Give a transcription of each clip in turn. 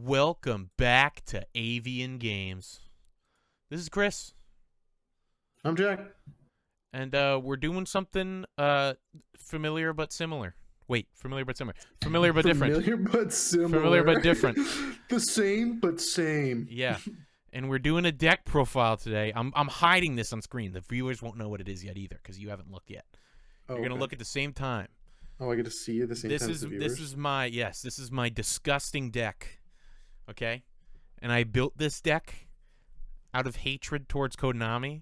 Welcome back to Avian Games. This is Chris. I'm Jack. And we're doing something familiar but similar. Wait, familiar but similar. Familiar but different. Familiar but similar. Familiar but different. The same but same. Yeah. And we're doing a deck profile today. I'm hiding this on screen. The viewers won't know what it is yet either because you haven't looked yet. You're going to look at the same time. Oh, I get to see you at the same time as the viewers? This is my disgusting deck. Okay? And I built this deck out of hatred towards Konami.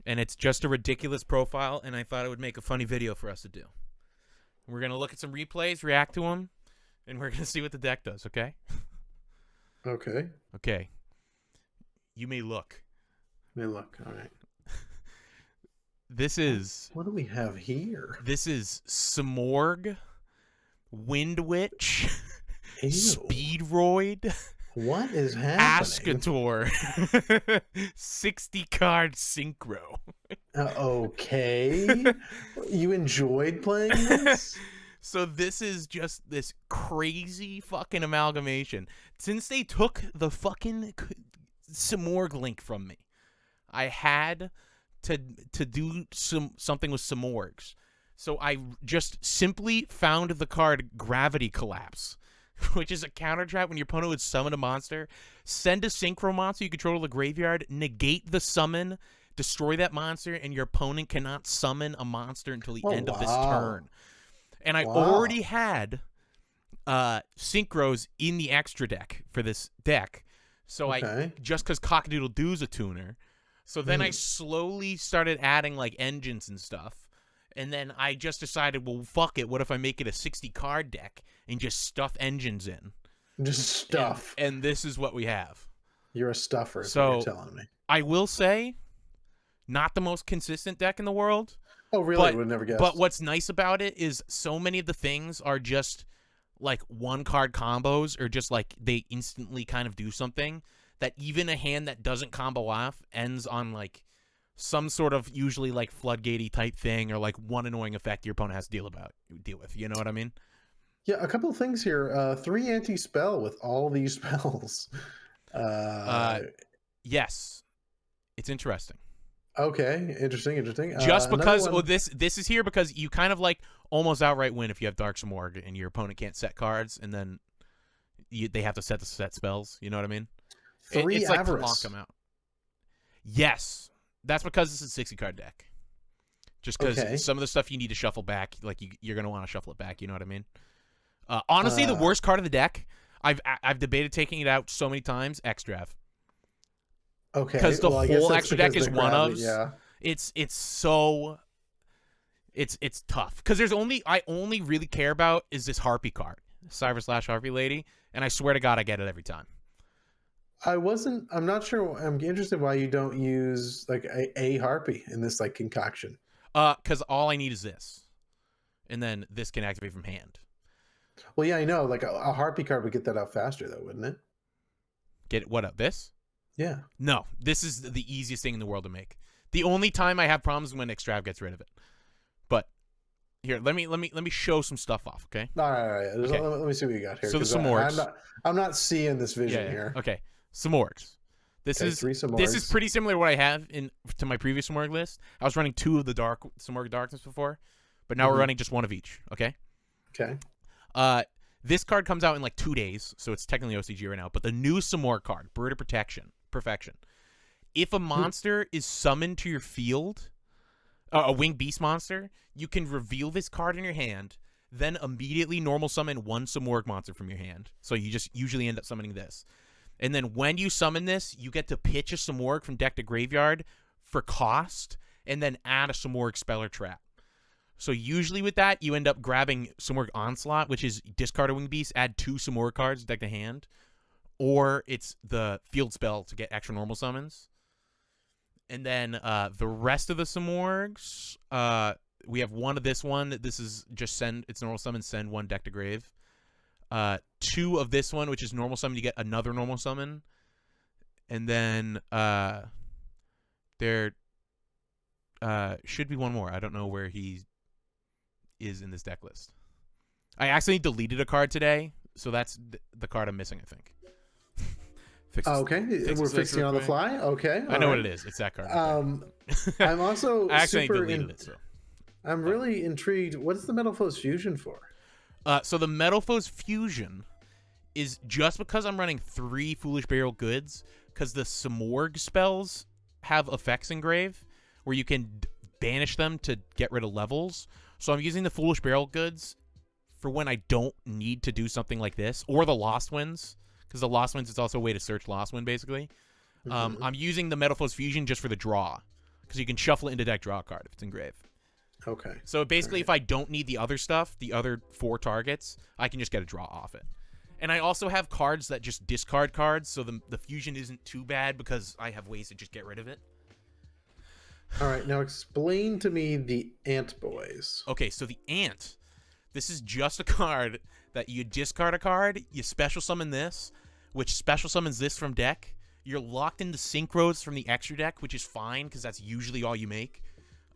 And it's just a ridiculous profile, and I thought it would make a funny video for us to do. We're going to look at some replays, react to them, and we're going to see what the deck does, okay? Okay. Okay. You may look. All right. This is... What do we have here? This is Simorgh, Wind Witch, Ew. Speedroid, What is happening? Ascator, 60-card Synchro. Okay. You enjoyed playing this? So this is just this crazy fucking amalgamation. Since they took the fucking Simorgh link from me, I had to do something with Simorghs. So I just simply found the card Gravity Collapse, which is a counter trap when your opponent would summon a monster. Send a synchro monster you control to the graveyard, negate the summon, destroy that monster, and your opponent cannot summon a monster until the end of this turn. And I already had synchros in the extra deck for this deck. So I just because Cockadoodle Doo's a tuner. So then I slowly started adding like engines and stuff. And then I just decided, well, fuck it. What if I make it a 60-card deck and just stuff engines in? Just stuff. And this is what we have. You're a stuffer, is so what you're telling me. I will say, not the most consistent deck in the world. Oh, really? I would never guess. But what's nice about it is so many of the things are just like one-card combos or just like they instantly kind of do something that even a hand that doesn't combo off ends on like some sort of usually like floodgatey type thing or like one annoying effect your opponent has to deal with. You know what I mean? Yeah, a couple of things here. 3 anti-spell with all these spells. Yes. It's interesting. Okay, interesting. Just because this is here because you kind of like almost outright win if you have Dark Simorgh and your opponent can't set cards and then they have to set spells. You know what I mean? 3 it's like Avarice. To lock them out. Yes. That's because this is a 60-card deck. Just because some of the stuff you need to shuffle back, like you're going to want to shuffle it back. You know what I mean? Honestly, the worst card of the deck, I've debated taking it out so many times, X-Drav. Okay. Because the whole extra deck is one-ofs. Yeah. It's tough. Because I only really care about is this Harpy card. Cyber/Harpy Lady. And I swear to God I get it every time. I'm not sure. I'm interested why you don't use like a Harpy in this like concoction. Because all I need is this. And then this can activate from hand. Well, yeah, I know. Like a Harpy card would get that out faster though, wouldn't it? Get what up? This? Yeah. No, this is the easiest thing in the world to make. The only time I have problems is when Extrav gets rid of it. But here, let me show some stuff off, okay? All right. Okay. Let me see what you got here. So the Simorghs. I'm not seeing this vision here. Okay. Simorghs. This is 3 Simorghs. This is pretty similar to what I have to my previous Simorgh list. I was running 2 of the Simorgh Darkness before, but now we're running just 1 of each, okay? Okay. This card comes out in like 2 days, so it's technically OCG right now, but the new Simorgh card, Bird of Perfection. If a monster is summoned to your field, a winged beast monster, you can reveal this card in your hand, then immediately normal summon 1 Simorgh monster from your hand. So you just usually end up summoning this. And then when you summon this, you get to pitch a Simorgh from deck to graveyard for cost, and then add a Simorgh Speller Trap. So usually with that, you end up grabbing Simorgh Onslaught, which is discard a Winged Beast, add 2 Simorgh cards deck to hand, or it's the field spell to get extra normal summons. And then the rest of the Simorghs, we have 1 of this one. This is just it's normal summon, send 1 deck to grave. 2 of this one, which is normal summon, you get another normal summon. And then there should be 1 more. I don't know where he is in this deck list. I accidentally deleted a card today, So that's the card I'm missing, I think. Okay, we're fixing on the fly. Okay, I know what it is. It's that card. I'm also I actually super deleted it. So I'm really intrigued. What's the Metal Foes Fusion for? So the Metal Foes Fusion is just because I'm running 3 Foolish Burial Goods, because the Simorgh spells have effects engrave where you can banish them to get rid of levels. So I'm using the Foolish Burial Goods for when I don't need to do something like this, or the Lost Winds, because the Lost Winds is also a way to search Lost Wind, basically. I'm using the Metal Foes Fusion just for the draw, because you can shuffle it into deck, draw a card if it's engraved. Okay. So basically, if I don't need the other stuff, the other 4 targets, I can just get a draw off it. And I also have cards that just discard cards, so the fusion isn't too bad because I have ways to just get rid of it. All right, now explain to me the Ant Boys. Okay, so the Ant, this is just a card that you discard a card, you special summon this, which special summons this from deck. You're locked into Synchros from the extra deck, which is fine because that's usually all you make.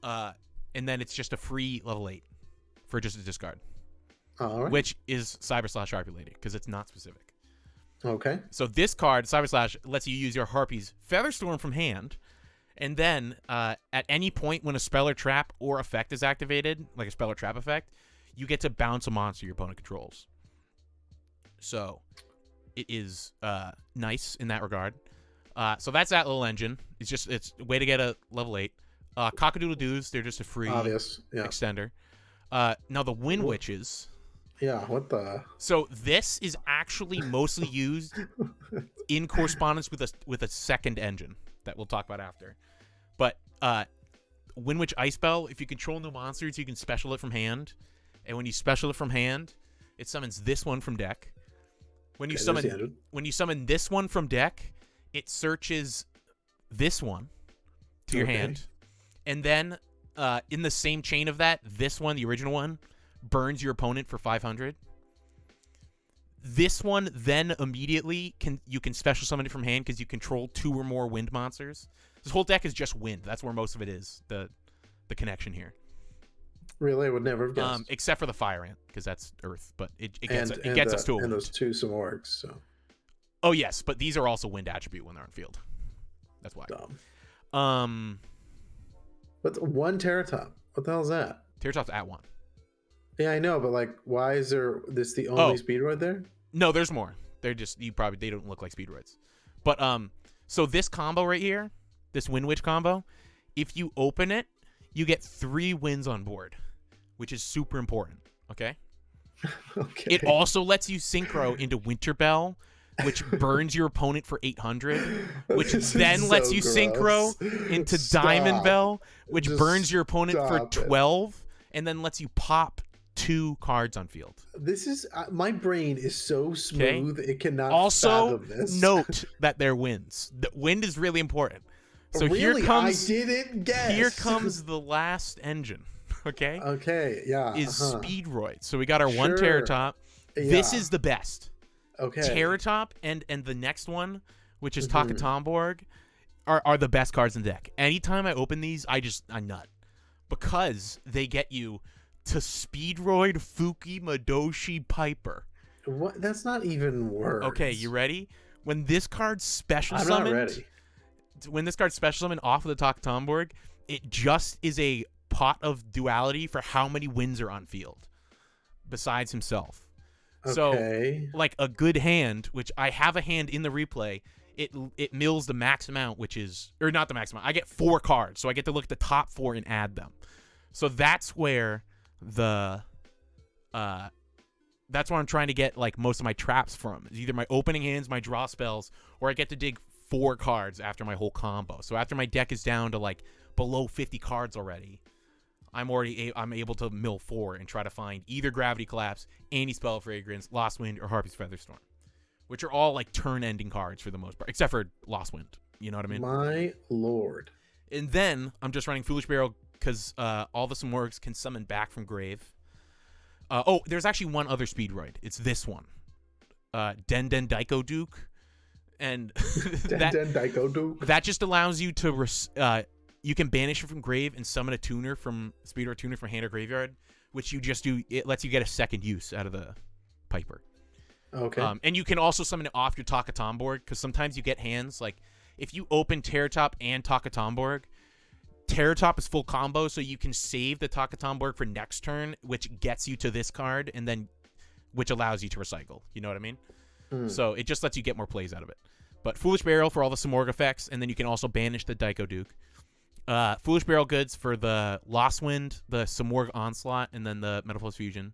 And then it's just a free level 8 for just a discard. All right. Which is Cyber Slash Harpy Lady, because it's not specific. Okay. So this card, Cyber Slash, lets you use your Harpy's Featherstorm from hand, and then at any point when a spell or trap or effect is activated, like a spell or trap effect, you get to bounce a monster your opponent controls. So it is nice in that regard. So that's that little engine. It's a way to get a level 8. Cockadoodle-doos, they're just a free extender. Now the Wind Witches. Yeah, what the? So this is actually mostly used in correspondence with a second engine that we'll talk about after. But Wind Witch Ice Bell, if you control no monsters, you can special it from hand. And when you special it from hand, it summons this one from deck. When you summon this one from deck, it searches this one to your hand. And then in the same chain of that, this one, the original one, burns your opponent for 500. This one then immediately you can special summon it from hand because you control 2 or more wind monsters. This whole deck is just wind. That's where most of it is, the connection here. Really? I would never have guessed. Except for the Fire Ant, because that's Earth. But it gets us to a wind. And those 2 Simorghs, so. Oh, yes, but these are also wind attribute when they're on field. That's why. Dumb. What's 1 Terratop? What the hell is that? Terratop's at 1. Yeah, I know, but like, why is this the only Speedroid there? No, there's more. They're just they don't look like Speedroids. But so this combo right here, this Wind Witch combo, if you open it, you get 3 wins on board, which is super important. Okay. Okay. It also lets you synchro into Winter Bell, which burns your opponent for 800, which then lets you synchro into Diamond Bell, which burns your opponent for 12, and then lets you pop 2 cards on field. This is my brain is so smooth it cannot also fathom this. Note that they're wins. The wind is really important. So really? here comes. I didn't guess. Here comes the last engine. Okay. Okay. Yeah. Is Speedroid. So we got our 1 Terratop. Yeah. This is the best. Okay. Terratop and the next one, which is Takatomborg, are the best cards in the deck. Anytime I open these, I nut. Because they get you to Speedroid Fuki Madoshi Piper. What? That's not even words. Okay, you ready? When this card special summoned, I'm not ready. When this card special summoned off of the Takatomborg, it just is a pot of duality for how many wins are on field besides himself. Okay. So, like a good hand, which I have a hand in the replay, it mills the max amount, which is, or not the max amount. I get 4 cards, so I get to look at the top 4 and add them. So that's where that's where I'm trying to get like most of my traps from. Is either my opening hands, my draw spells, or I get to dig 4 cards after my whole combo. So after my deck is down to like below 50 cards already, I'm able to mill 4 and try to find either Gravity Collapse, Anti-Spell Fragrance, Lost Wind, or Harpy's Featherstorm, which are all like turn-ending cards for the most part, except for Lost Wind. You know what I mean? My lord. And then I'm just running Foolish Burial because all the Simorghs can summon back from grave. There's actually one other Speedroid. It's this one. Den Daiko Duke. And that just allows you to you can banish it from grave and summon a tuner from Speedroid tuner from hand or graveyard, which you just do. It lets you get a second use out of the Piper. Okay. And you can also summon it off your Takatomborg, because sometimes you get hands like if you open Terratop and Takatomborg, Terratop is full combo, so you can save the Takatomborg for next turn, which gets you to this card, and then which allows you to recycle. You know what I mean? So it just lets you get more plays out of it. But Foolish Burial for all the Simorgh effects, and then you can also banish the Daiko Duke. Foolish Burial goods for the Lost Wind, the Simorgh Onslaught, and then the Metal Fusion.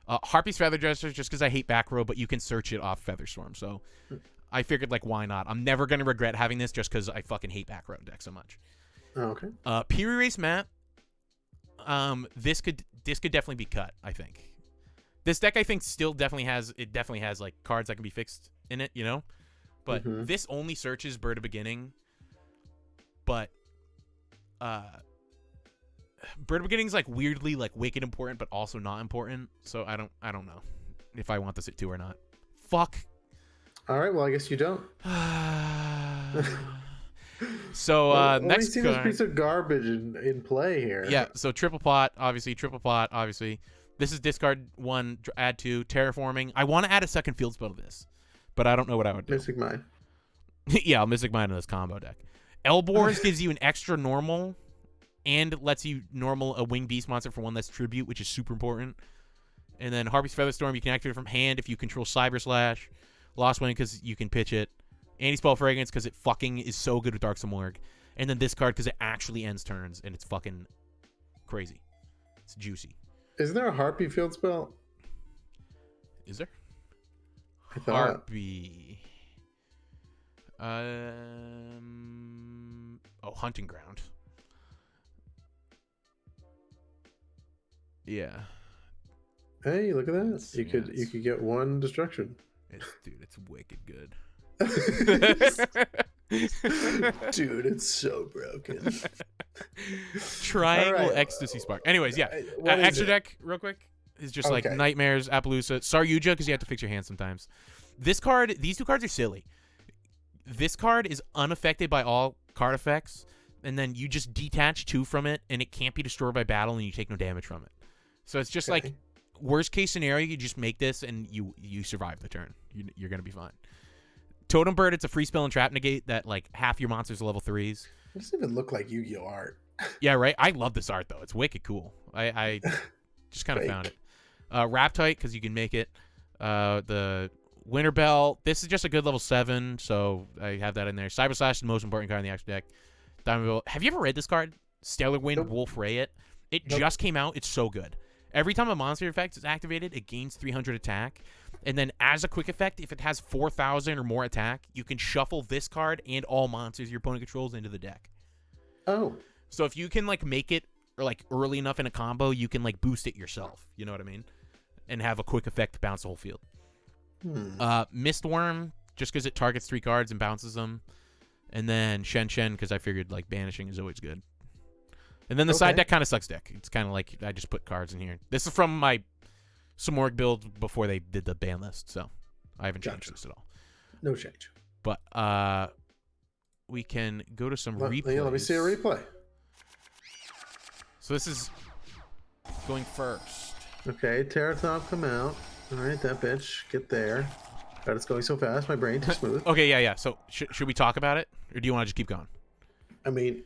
Harpy's Feather Dresser, just because I hate back row, but you can search it off Featherstorm, so I figured, like, why not? I'm never going to regret having this just because I fucking hate back row deck so much. Oh, okay. Peer Erase Map, this could definitely be cut, I think. This deck, I think, definitely has, like, cards that can be fixed in it, you know? But this only searches Bird of Beginning, but Bird of Beginning's, like, weirdly, like, wicked important, but also not important, so I don't know if I want this at 2 or not. Fuck. All right, well, I guess you don't. So well, next see this piece of garbage in play here. Yeah, so triple pot, obviously. This is discard 1, add 2, terraforming. I want to add a second field spell to this, but I don't know what I would do. Mystic Mine. Yeah, I'll Mystic Mine in this combo deck. Elborz gives you an extra normal and lets you normal a winged beast monster for 1 less tribute, which is super important. And then Harpy's Featherstorm, you can activate it from hand if you control Cyber Slash. Lost Wind because you can pitch it. Anti-Spell Fragrance because it fucking is so good with Dark Simorgh. And then this card because it actually ends turns and it's fucking crazy. It's juicy. Isn't there a Harpy field spell? Is there? I thought. Harpy. Hunting Ground. Yeah. Hey, look at that! You could get 1 destruction. Dude, it's wicked good. Dude, it's so broken. Triangle Ecstasy Spark. Anyways, yeah. Extra deck, real quick, is just like Nightmares, Appaloosa, Yugioh, because you have to fix your hand sometimes. These 2 cards are silly. This card is unaffected by all card effects, and then you just detach 2 from it, and it can't be destroyed by battle, and you take no damage from it. So it's just like, worst case scenario, you just make this, and you survive the turn. You're going to be fine. Totem Bird, it's a free spell and trap negate that, like, half your monsters are level 3s. It doesn't even look like Yu-Gi-Oh art. Yeah, right? I love this art, though. It's wicked cool. I just kind of found it. Raptite, because you can make it. The Winter Bell, this is just a good level 7, so I have that in there. Cyber Slash is the most important card in the extra deck. Diamond Bell. Have you ever read this card? Stellar Wind, Wolf Rayet. It just came out. It's so good. Every time a monster effect is activated, it gains 300 attack. And then as a quick effect, if it has 4,000 or more attack, you can shuffle this card and all monsters your opponent controls into the deck. Oh. So if you can, like, make it like early enough in a combo, you can, like, boost it yourself. You know what I mean? And have a quick effect to bounce the whole field. Mistworm, just because it targets 3 cards and bounces them. And then Shen because I figured, like, banishing is always good. And then the side deck kind of sucks deck. It's kind of like I just put cards in here. This is from my Simorgh build before they did the ban list, so I haven't changed this at all. No change. But we can go to some replays. Let me see a replay. So this is going first. Okay, Terratop come out. All right, that bitch, get there. God, it's going so fast. My brain too smooth. Okay, yeah. So should we talk about it, or do you want to just keep going? I mean,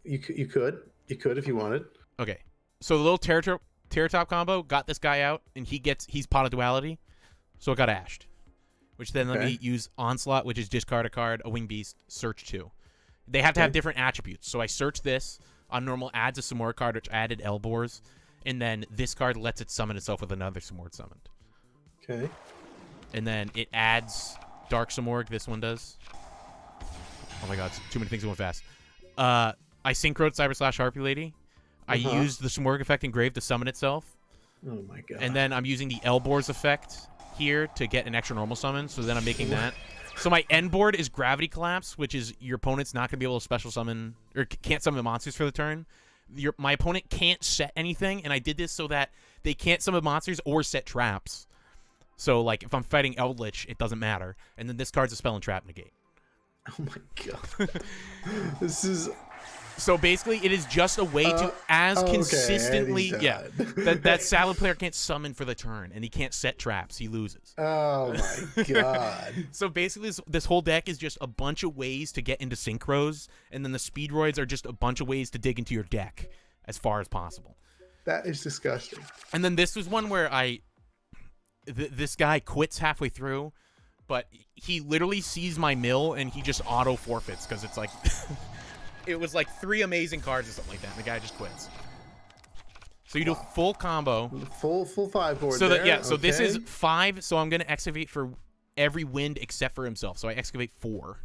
you could if you wanted. Okay, so the little Terratop combo got this guy out, and he's Pot of Duality, so it got ashed. Which then let me use Onslaught, which is discard a card, a Winged Beast, search 2. They have to have different attributes. So I search this on normal, adds a Simorgh card, which added Elborz, and then this card lets it summon itself with another Simorgh summoned. Okay. And then it adds Dark Simorgh. This one does. Oh my god, it's too many things going fast. I synchroed Cyber Slash Harpy Lady. I used the Simorgh effect engraved to summon itself. Oh my god. And then I'm using the Elborz effect here to get an extra normal summon. So then I'm making that. So my end board is Gravity Collapse, which is your opponent's not going to be able to special summon or can't summon monsters for the turn. My opponent can't set anything, and I did this so that they can't summon monsters or set traps. So, like, if I'm fighting Eldritch, it doesn't matter. And then this card's a spell and trap negate. Oh my god. This is... So basically, it is just a way to consistently, that salad player can't summon for the turn, and he can't set traps. He loses. Oh my god. So basically, this whole deck is just a bunch of ways to get into synchros, and then the speedroids are just a bunch of ways to dig into your deck as far as possible. That is disgusting. And then this was one where this guy quits halfway through, but he literally sees my mill, and he just auto forfeits because it's like... It was like 3 amazing cards or something like that, and the guy just quits. So you do full combo. Full 5 board so there. So this is 5, so I'm going to excavate for every wind except for himself. So I excavate 4.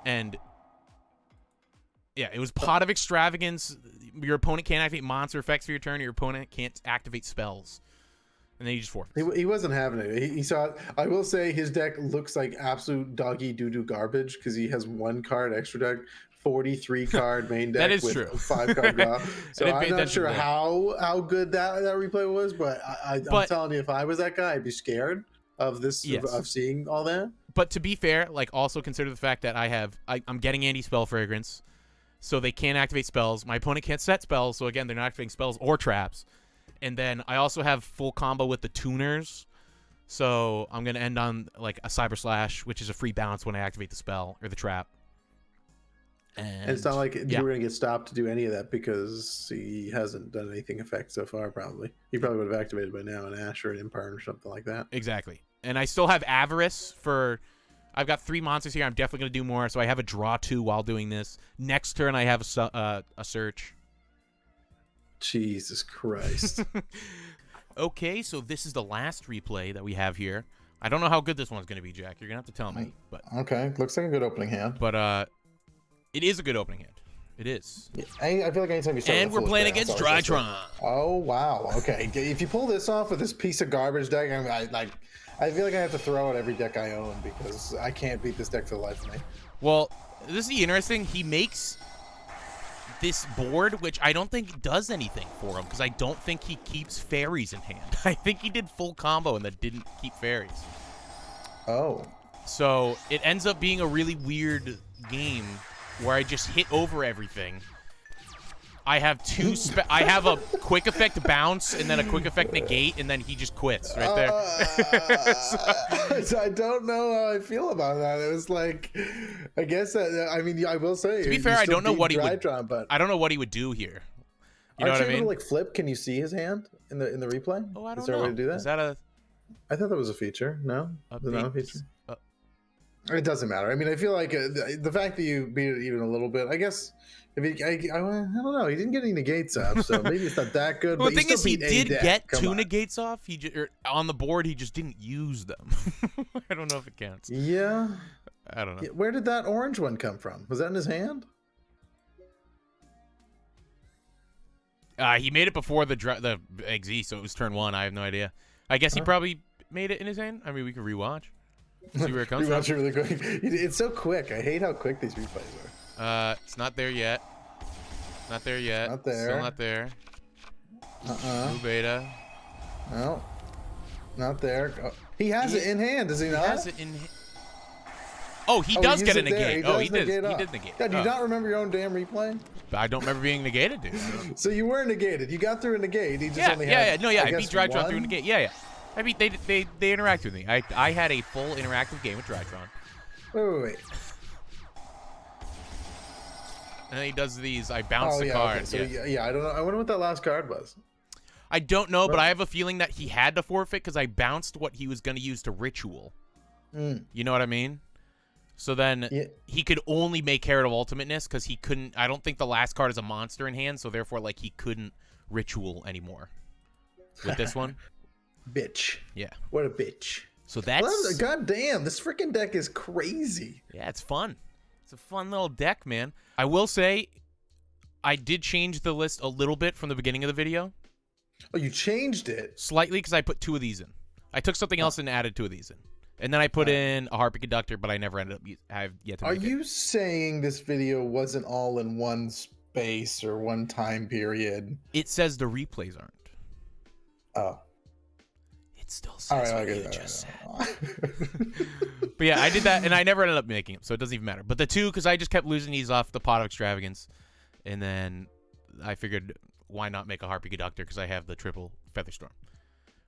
And yeah, it was Pot of Extravagance. Your opponent can't activate monster effects for your turn. Your opponent can't activate spells. And then he just forfeits. He wasn't having it. He saw it. I will say his deck looks like absolute doggy doo-doo garbage because he has 1 card extra deck, 43 card main deck that is with true. 5 card draw. So I'm not sure how good that replay was, but I'm telling you, if I was that guy, I'd be scared of this, of seeing all that. But to be fair, like, also consider the fact that I'm getting anti-spell fragrance, so they can't activate spells. My opponent can't set spells, so again, they're not activating spells or traps. And then I also have full combo with the tuners, so I'm going to end on like a Cyber Slash, which is a free bounce when I activate the spell or the trap. And it's not like you were going to get stopped to do any of that because he hasn't done anything effect so far, probably. He probably would have activated by now an Ash or an Empire or something like that. Exactly. And I still have Avarice for... I've got 3 monsters here. I'm definitely going to do more, so I have a draw 2 while doing this. Next turn, I have a search. Jesus Christ. Okay, so this is the last replay that we have here. I don't know how good this one's going to be, Jack. You're going to have to tell me. But okay, looks like a good opening hand. But it is a good opening hand. It is. Yeah, I feel like anytime you start and we're playing against Drytron. Oh, wow. Okay, if you pull this off with this piece of garbage deck, I feel like I have to throw out every deck I own because I can't beat this deck for the life of me. Well, this is the interesting. He makes... this board, which I don't think does anything for him, because I don't think he keeps fairies in hand. I think he did full combo and that didn't keep fairies. Oh. So it ends up being a really weird game where I just hit over everything. I have I have a quick effect bounce and then a quick effect negate, and then he just quits right there. So I don't know how I feel about that. It was like, I guess I mean, I will say, to be fair, I don't know what he would. But I don't know what he would do here. You know what I mean? Able to, like, flip? Can you see his hand in the replay? Oh, I don't know. Is there a way to do that? Is that a? I thought that was a feature. No, is it not a feature? It doesn't matter. I mean, I feel like the fact that you beat it even a little bit, I guess. If he, I don't know. He didn't get any negates up, so maybe it's not that good. Well, but the thing is, he did get 2 negates off. He on the board, he just didn't use them. I don't know if it counts. Yeah, I don't know. Where did that orange one come from? Was that in his hand? He made it before the XZ, so it was turn 1. I have no idea. I guess he probably made it in his hand. I mean, we could rewatch. See where it comes from. Rewatch it really quick. It's so quick. I hate how quick these replays are. It's not there yet. Not there yet. Not there. Still not there. Blue beta. No. Not there. Oh, he has it in hand, does he not? He has it in. Oh, he does get a negate. He did negate. God, do you not remember your own damn replay? I don't remember being negated, dude. So you were negated. You got through a negate. He just only had, I beat Drytron through a negate. Yeah. I mean, they interacted with me. I had a full interactive game with Drytron. Wait. And then he does these. I bounce the card. Okay. So, I don't know. I wonder what that last card was. I don't know, but I have a feeling that he had to forfeit because I bounced what he was going to use to ritual. You know what I mean? So then he could only make Herald of Ultimateness because he couldn't. I don't think the last card is a monster in hand, so therefore, like, he couldn't ritual anymore with this one. Bitch. Yeah. What a bitch. So that's... God damn, this freaking deck is crazy. Yeah, it's fun. It's a fun little deck, man. I will say, I did change the list a little bit from the beginning of the video. Oh, you changed it? Slightly, because I put 2 of these in. I took something else and added 2 of these in. And then I put in a Harpy Conductor, but I never ended up... I've yet to make it. Are you saying this video wasn't all in one space or one time period? It says the replays aren't. Oh. It still says what you just said. But yeah, I did that, and I never ended up making them, so it doesn't even matter. But the 2, because I just kept losing these off the Pot of Extravagance, and then I figured, why not make a Harpy Conductor, because I have the triple Featherstorm.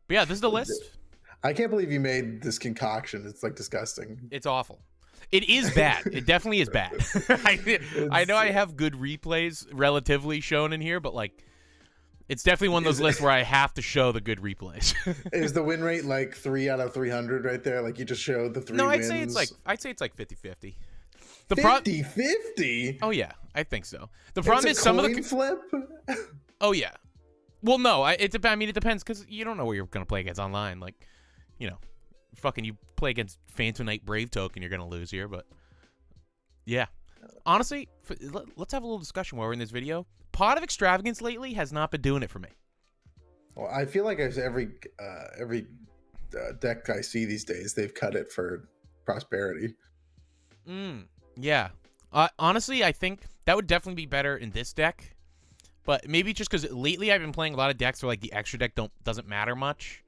But yeah, this is the list. I can't believe you made this concoction. It's like disgusting. It's awful. It is bad. It definitely is bad. I know I have good replays relatively shown in here, but like, it's definitely one of those lists where I have to show the good replays. Is the win rate like 3 out of 300 right there? Like you just showed the 3 wins? No, I'd say it's like 50-50. 50-50? Oh yeah, I think so. The problem is some of the flip. Oh yeah. Well, no, I mean it depends because you don't know what you're gonna play against online. Like, you know, fucking you play against Phantom Knight Brave Token, you're gonna lose here. But yeah, honestly, let's have a little discussion while we're in this video. Pot of Extravagance lately has not been doing it for me. Well, I feel like every deck I see these days, they've cut it for prosperity. Yeah. Honestly, I think that would definitely be better in this deck. But maybe just because lately I've been playing a lot of decks where like the extra deck doesn't matter much,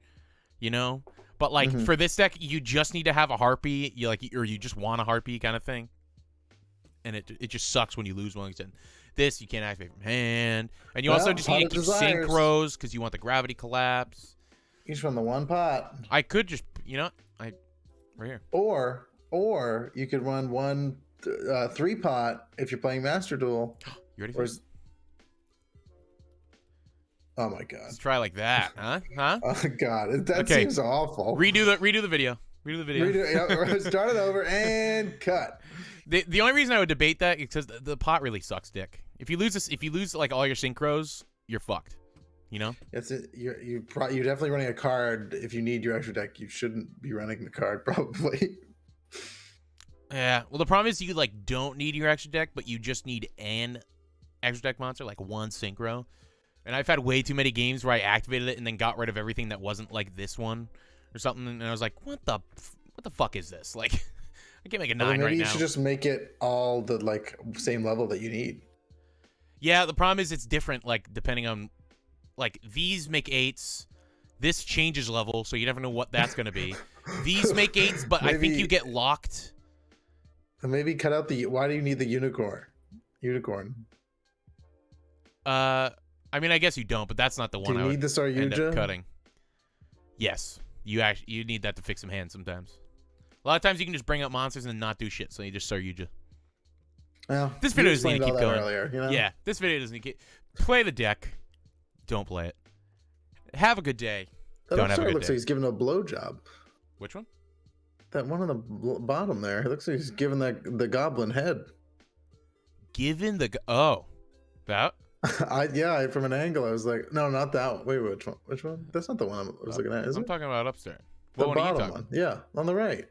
you know. But like for this deck, you just need to have a Harpy, or you just want a Harpy kind of thing. And it just sucks when you lose one. This you can't activate from hand, and you also just need to keep synchros because you want the gravity collapse. Each from the one pot. I could just, right here. Or you could run one 3 pot if you're playing Master Duel. You ready for this? Oh my god! Let's try like that, huh? Oh god, that seems awful. Redo the video. Start it over and cut. The only reason I would debate that is because the pot really sucks dick. If you lose like all your synchros, you're fucked. You know? You're definitely running a card. If you need your extra deck, you shouldn't be running the card probably. Yeah. Well, the problem is you like don't need your extra deck, but you just need an extra deck monster, like one synchro. And I've had way too many games where I activated it and then got rid of everything that wasn't like this one or something, and I was like, what the fuck is this? Like, I can't make a 9 right now. Maybe you should just make it all the like same level that you need. Yeah, the problem is it's different, like, depending on, like, these make 8s. This changes level, so you never know what that's going to be. These make 8s, but I think you get locked. Maybe cut out why do you need the unicorn? I mean, I guess you don't, but that's not the one I would need the end up cutting. Yes, you need that to fix some hands sometimes. A lot of times you can just bring up monsters and not do shit, so you just start Yugioh. Well, this video doesn't need to keep going. Earlier, you know? Yeah, this video doesn't need to keep... Play the deck. Don't play it. Have a good day. Don't have a good day. Looks like he's giving a blowjob. Which one? That one on the bottom there. It looks like he's giving the goblin head. Given the... Oh. That? From an angle, I was like, no, not that one. Wait, which one? Which one? That's not the one I was looking at, is it? I'm talking about upstairs. The bottom one. Yeah, on the right.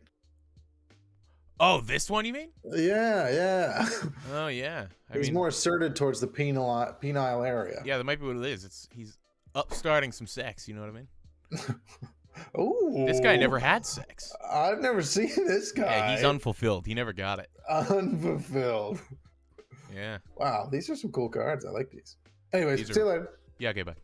Oh, this one you mean? Yeah. Oh, yeah. He's more asserted towards the penile area. Yeah, that might be what it is. He's upstarting some sex, you know what I mean? Ooh. This guy never had sex. I've never seen this guy. Yeah, he's unfulfilled. He never got it. Unfulfilled. Yeah. Wow, these are some cool cards. I like these. Anyways, see you later. Yeah, okay, bye.